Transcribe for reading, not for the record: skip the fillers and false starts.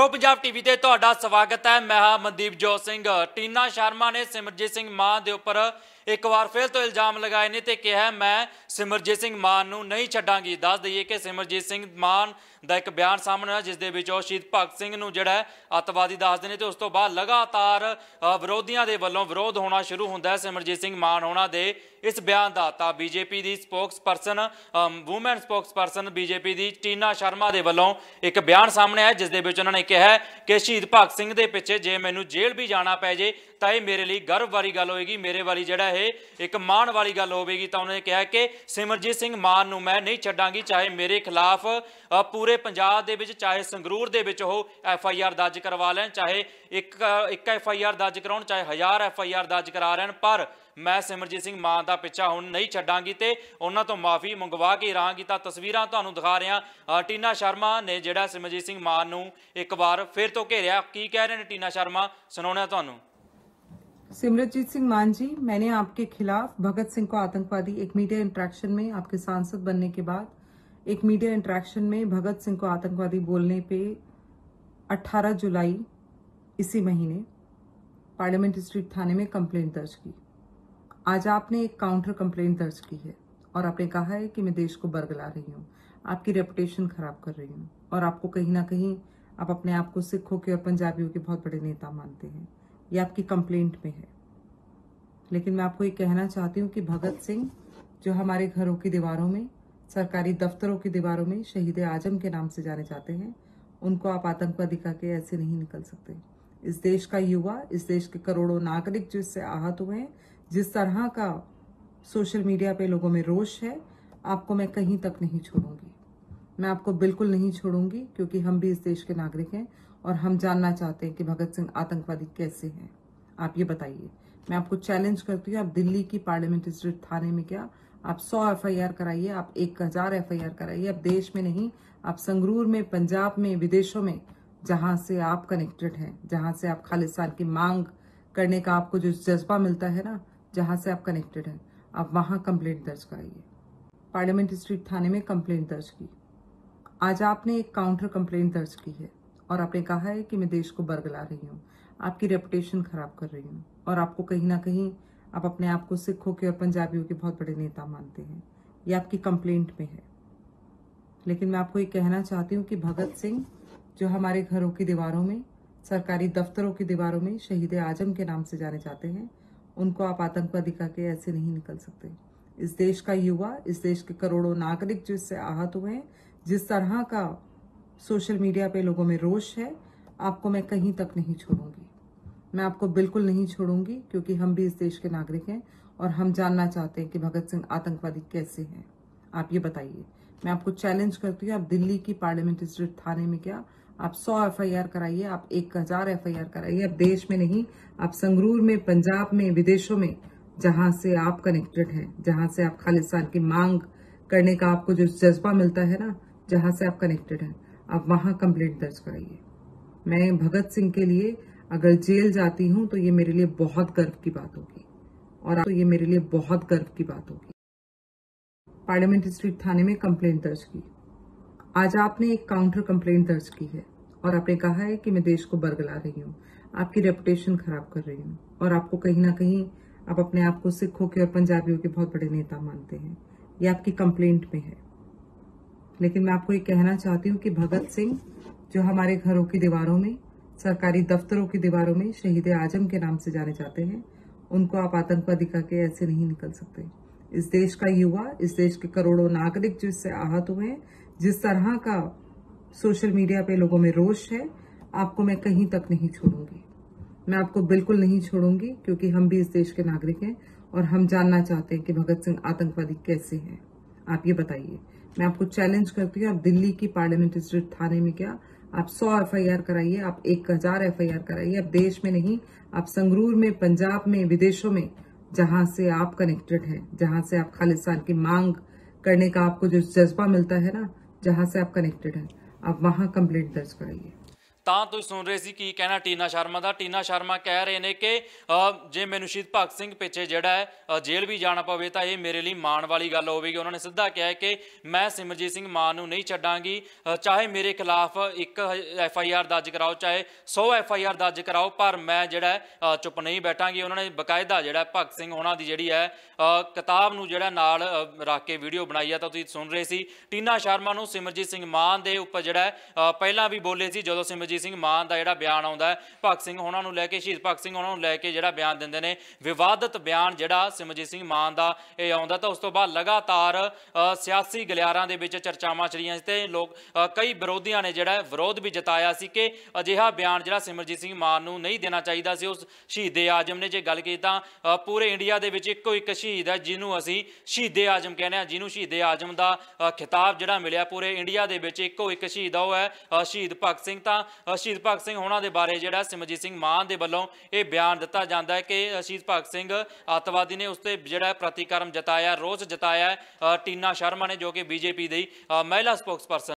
Pro Punjab TV ते तुहाडा स्वागत है। मैं हाँ मनदीप जोत सिंह। टीना शर्मा ने सिमरजीत सिंह मान के उपर एक बार फिर तो इल्जाम लगाए ने ते कहा मैं सिमरजीत सिंह मान नूं नहीं छड्डांगी। दस दईए कि सिमरजीत सिंह मान का एक बयान सामने आया जिस दे विच ओह शहीद भगत सिंह नूं जिहड़ा अतवादी दसदे ने ते उस तो बाद लगातार विरोधियों के वल्लों विरोध होना शुरू होंदा है सिमरजीत सिंह मान होना दे इस बयान का। तां बीजेपी की spokesperson woman spokesperson BJP की टीना शर्मा के वल्लों एक बयान सामने आया जिस दे विच उन्होंने कहा कि शहीद भगत सिंह के पिछे जे मैनूं जेल भी जाना पै जे तो यह मेरे लिए गर्व वाली गल होएगी, मेरे वाली जिहड़ा एक मान वाली गल होगी। तो उन्होंने कहा कि सिमरजीत सिंह मान नूं मैं नहीं छड्डांगी, चाहे मेरे खिलाफ पूरे पंजाब दे विच चाहे संगरूर दे विच ओह FIR दर्ज करवा लैन, चाहे एक FIR दर्ज कराउण, चाहे 1000 FIR दर्ज करा लैन, पर मैं सिमरजीत सिंह मान का पिछा हुण नहीं छड्डांगी ते उन्हां तो माफ़ी मंगवा के रहांगी। तां तस्वीरां तुहानूं दिखा रहा टीना शर्मा ने जिहड़ा सिमरजीत सिंह मान नूं एक बार फिर तो घेरिया। की कह रहे हैं टीना शर्मा, सुनाउणे तुहानूं। सिमरजीत सिंह मान जी, मैंने आपके खिलाफ भगत सिंह को आतंकवादी एक मीडिया इंटरेक्शन में आपके सांसद बनने के बाद एक मीडिया इंटरेक्शन में भगत सिंह को आतंकवादी बोलने पे 18 जुलाई इसी महीने पार्लियामेंट स्ट्रीट थाने में कंप्लेंट दर्ज की। आज आपने एक काउंटर कंप्लेंट दर्ज की है और आपने कहा है कि मैं देश को बरगला रही हूँ, आपकी रेपुटेशन खराब कर रही हूँ और आपको कहीं ना कहीं आप अपने आप को सिखों के और पंजाबियों के बहुत बड़े नेता मानते हैं। ये आपकी कंप्लेंट में है। लेकिन मैं आपको ये कहना चाहती हूँ कि भगत सिंह जो हमारे घरों की दीवारों में, सरकारी दफ्तरों की दीवारों में शहीद आजम के नाम से जाने जाते हैं, उनको आप आतंकवादी कह के ऐसे नहीं निकल सकते। इस देश का युवा, इस देश के करोड़ों नागरिक जो इससे आहत हुए हैं, जिस तरह का सोशल मीडिया पे लोगों में रोष है, आपको मैं कहीं तक नहीं छोड़ूंगी। मैं आपको बिल्कुल नहीं छोड़ूंगी क्योंकि हम भी इस देश के नागरिक हैं और हम जानना चाहते हैं कि भगत सिंह आतंकवादी कैसे हैं। आप ये बताइए। मैं आपको चैलेंज करती हूँ, आप दिल्ली की पार्लियामेंट स्ट्रीट थाने में क्या आप 100 FIR कराइए, आप 1000 FIR कराइए। आप देश में नहीं, आप संगरूर में, पंजाब में, विदेशों में, जहां से आप कनेक्टेड हैं, जहां से आप खालिस्तान की मांग करने का आपको जो जज्बा मिलता है ना, जहां से आप कनेक्टेड हैं, आप वहां कंप्लेंट दर्ज कराइए। पार्लियामेंट स्ट्रीट थाने में कंप्लेंट दर्ज की। आज आपने एक काउंटर कंप्लेंट दर्ज की है और आपने कहा है कि मैं देश को बरगला रही हूँ, आपकी रेपुटेशन खराब कर रही हूँ और आपको कहीं ना कहीं आप अपने आप को सिखों के और पंजाबियों के बहुत बड़े नेता मानते हैं। ये आपकी कंप्लेंट में है। लेकिन मैं आपको ये कहना चाहती हूँ कि भगत सिंह जो हमारे घरों की दीवारों में, सरकारी दफ्तरों की दीवारों में शहीद आजम के नाम से जाने जाते हैं, उनको आप आतंकवादी कह के ऐसे नहीं निकल सकते। इस देश का युवा, इस देश के करोड़ों नागरिक जो इससे आहत हुए हैं, जिस तरह का सोशल मीडिया पे लोगों में रोष है, आपको मैं कहीं तक नहीं छोड़ूंगी। मैं आपको बिल्कुल नहीं छोड़ूंगी क्योंकि हम भी इस देश के नागरिक हैं और हम जानना चाहते हैं कि भगत सिंह आतंकवादी कैसे हैं। आप ये बताइए। मैं आपको चैलेंज करती हूँ, आप दिल्ली की पार्लियामेंट स्ट्रीट थाने में क्या आप 100 FIR कराइए, आप 1000 FIR कराइए। आप देश में नहीं, आप संगरूर में, पंजाब में, विदेशों में, जहां से आप कनेक्टेड हैं, जहां से आप खालिस्तान की मांग करने का आपको जो जज्बा मिलता है ना, जहां से आप कनेक्टेड हैं, आप वहां कंप्लेंट दर्ज कराइए। मैं भगत सिंह के लिए अगर जेल जाती हूं तो ये मेरे लिए बहुत गर्व की बात होगी और तो ये मेरे लिए बहुत गर्व की बात होगी। पार्लियामेंट स्ट्रीट थाने में कंप्लेंट दर्ज की। आज आपने एक काउंटर कंप्लेंट दर्ज की है और आपने कहा है कि मैं देश को बरगला रही हूँ, आपकी रेपुटेशन खराब कर रही हूँ और आपको कहीं ना कहीं आप अपने आप को सिखों के और पंजाबियों के बहुत बड़े नेता मानते हैं। ये आपकी कंप्लेंट में है। लेकिन मैं आपको ये कहना चाहती हूँ कि भगत सिंह जो हमारे घरों की दीवारों में, सरकारी दफ्तरों की दीवारों में शहीद आजम के नाम से जाने जाते हैं, उनको आप आतंकवादी कह के ऐसे नहीं निकल सकते। इस देश का युवा, इस देश के करोड़ों नागरिक जो इससे आहत हुए हैं, जिस तरह का सोशल मीडिया पे लोगों में रोष है, आपको मैं कहीं तक नहीं छोड़ूंगी। मैं आपको बिल्कुल नहीं छोड़ूंगी क्योंकि हम भी इस देश के नागरिक हैं और हम जानना चाहते हैं कि भगत सिंह आतंकवादी कैसे हैं। आप ये बताइए। मैं आपको चैलेंज करती हूँ, आप दिल्ली की पार्लियामेंट स्ट्रीट थाने में क्या आप 100 FIR कराइए, आप 1000 FIR कराइए। आप देश में नहीं, आप संगरूर में, पंजाब में, विदेशों में, जहां से आप कनेक्टेड हैं, जहां से आप खालिस्तान की मांग करने का आपको जो जज्बा मिलता है ना, जहां से आप कनेक्टेड हैं, आप वहां कंप्लेंट दर्ज कराइए। ਤਾਂ ਤੁਸੀਂ ਸੁਣ ਰਹੇ ਸੀ ਕੀ ਕਹਿਣਾ ਟੀਨਾ ਸ਼ਰਮਾ ਦਾ। ਟੀਨਾ ਸ਼ਰਮਾ ਕਹਿ ਰਹੇ ਨੇ ਕਿ ਜੇ ਮੈਨੂੰ ਸ਼ਹੀਦ ਭਗਤ ਸਿੰਘ ਪਿੱਛੇ ਜਿਹੜਾ ਹੈ ਜੇਲ੍ਹ ਵੀ ਜਾਣਾ ਪਵੇ ਤਾਂ ਇਹ ਮੇਰੇ ਲਈ ਮਾਣ ਵਾਲੀ ਗੱਲ ਹੋਵੇਗੀ। ਉਹਨਾਂ ਨੇ ਸਿੱਧਾ ਕਿਹਾ ਹੈ ਕਿ ਮੈਂ ਸਿਮਰਜੀਤ ਸਿੰਘ ਮਾਨ ਨੂੰ ਨਹੀਂ ਛੱਡਾਂਗੀ, ਚਾਹੇ ਮੇਰੇ ਖਿਲਾਫ 1 FIR ਦਰਜ ਕਰਾਓ, ਚਾਹੇ 100 FIR ਦਰਜ ਕਰਾਓ, ਪਰ ਮੈਂ ਜਿਹੜਾ ਚੁੱਪ ਨਹੀਂ ਬੈਠਾਂਗੀ। ਉਹਨਾਂ ਨੇ ਬਕਾਇਦਾ ਜਿਹੜਾ ਭਗਤ ਸਿੰਘ ਉਹਨਾਂ ਦੀ ਜਿਹੜੀ ਹੈ ਕਿਤਾਬ ਨੂੰ ਜਿਹੜਾ ਨਾਲ ਰੱਖ ਕੇ ਵੀਡੀਓ ਬਣਾਈ ਹੈ। ਤਾਂ ਤੁਸੀਂ ਸੁਣ ਰਹੇ ਸੀ ਟੀਨਾ ਸ਼ਰਮਾ ਨੂੰ ਸਿਮਰਜੀਤ ਸਿੰਘ ਮਾਨ ਦੇ ਉੱਪਰ ਜਿਹੜਾ ਪਹਿਲਾਂ ਵੀ ਬੋਲੇ ਸੀ, ਜਦੋਂ ਸਿਮਰਜੀਤ ਸਿੰਘ ਮਾਨ ਦਾ ਜਿਹੜਾ ਬਿਆਨ ਆਉਂਦਾ ਹੈ ਭਗਤ ਸਿੰਘ ਉਹਨਾਂ ਨੂੰ ਲੈ ਕੇ, ਸ਼ਹੀਦ ਭਗਤ ਸਿੰਘ ਉਹਨਾਂ ਨੂੰ ਲੈ ਕੇ ਜਿਹੜਾ ਬਿਆਨ ਦਿੰਦੇ ਨੇ, ਵਿਵਾਦਤ ਬਿਆਨ ਜਿਹੜਾ ਸਿਮਰਜੀਤ ਸਿੰਘ ਮਾਨ ਦਾ ਇਹ ਆਉਂਦਾ, ਤਾਂ ਉਸ ਤੋਂ ਬਾਅਦ ਲਗਾਤਾਰ ਸਿਆਸੀ ਗਲਿਆਰਾਂ ਦੇ ਵਿੱਚ ਚਰਚਾਵਾਂ ਚੜੀਆਂ ਤੇ ਲੋਕ ਕਈ ਵਿਰੋਧੀਆਂ ਨੇ ਜਿਹੜਾ ਵਿਰੋਧ ਵੀ ਜਤਾਇਆ ਸੀ ਕਿ ਅਜਿਹਾ ਬਿਆਨ ਜਿਹੜਾ ਸਿਮਰਜੀਤ ਸਿੰਘ ਮਾਨ ਨੂੰ ਨਹੀਂ ਦੇਣਾ ਚਾਹੀਦਾ ਸੀ। ਉਸ ਸ਼ਹੀਦੇ ਆਜ਼ਮ ਨੇ ਜੇ ਗੱਲ ਕੀਤੀ ਤਾਂ ਪੂਰੇ ਇੰਡੀਆ ਦੇ ਵਿੱਚ ਇੱਕੋ ਇੱਕ ਸ਼ਹੀਦ ਹੈ ਜਿਹਨੂੰ ਅਸੀਂ ਸ਼ਹੀਦੇ ਆਜ਼ਮ ਕਹਿੰਦੇ ਹਾਂ, ਜਿਹਨੂੰ ਸ਼ਹੀਦੇ ਆਜ਼ਮ ਦਾ ਖਿਤਾਬ ਜਿਹੜਾ ਮਿਲਿਆ ਪੂਰੇ ਇੰਡੀਆ ਦੇ ਵਿੱਚ ਇੱਕੋ ਇੱਕ ਸ਼ਹੀਦ ਆ, ਉਹ ਹੈ ਸ਼ਹੀਦ ਭਗਤ ਸਿੰਘ। ਤਾਂ ਸ਼ਹੀਦ ਭਗਤ ਸਿੰਘ ਹੋਣਾ ਦੇ ਬਾਰੇ ਜਿਹੜਾ ਸਿਮਰਜੀਤ ਸਿੰਘ ਮਾਨ ਦੇ ਵੱਲੋਂ ਇਹ ਬਿਆਨ ਦਿੱਤਾ ਜਾਂਦਾ ਹੈ ਕਿ ਸ਼ਹੀਦ ਭਗਤ ਸਿੰਘ ਅੱਤਵਾਦੀ ਨੇ, ਉਸ ਤੇ ਜਿਹੜਾ ਪ੍ਰਤੀਕਰਮ ਜਤਾਇਆ, ਰੋਸ ਜਤਾਇਆ ਟੀਨਾ ਸ਼ਰਮਾ ਨੇ, ਜੋ ਕਿ BJP ਦੀ ਮਹਿਲਾ ਸਪੋਕਸਪਰਸਨ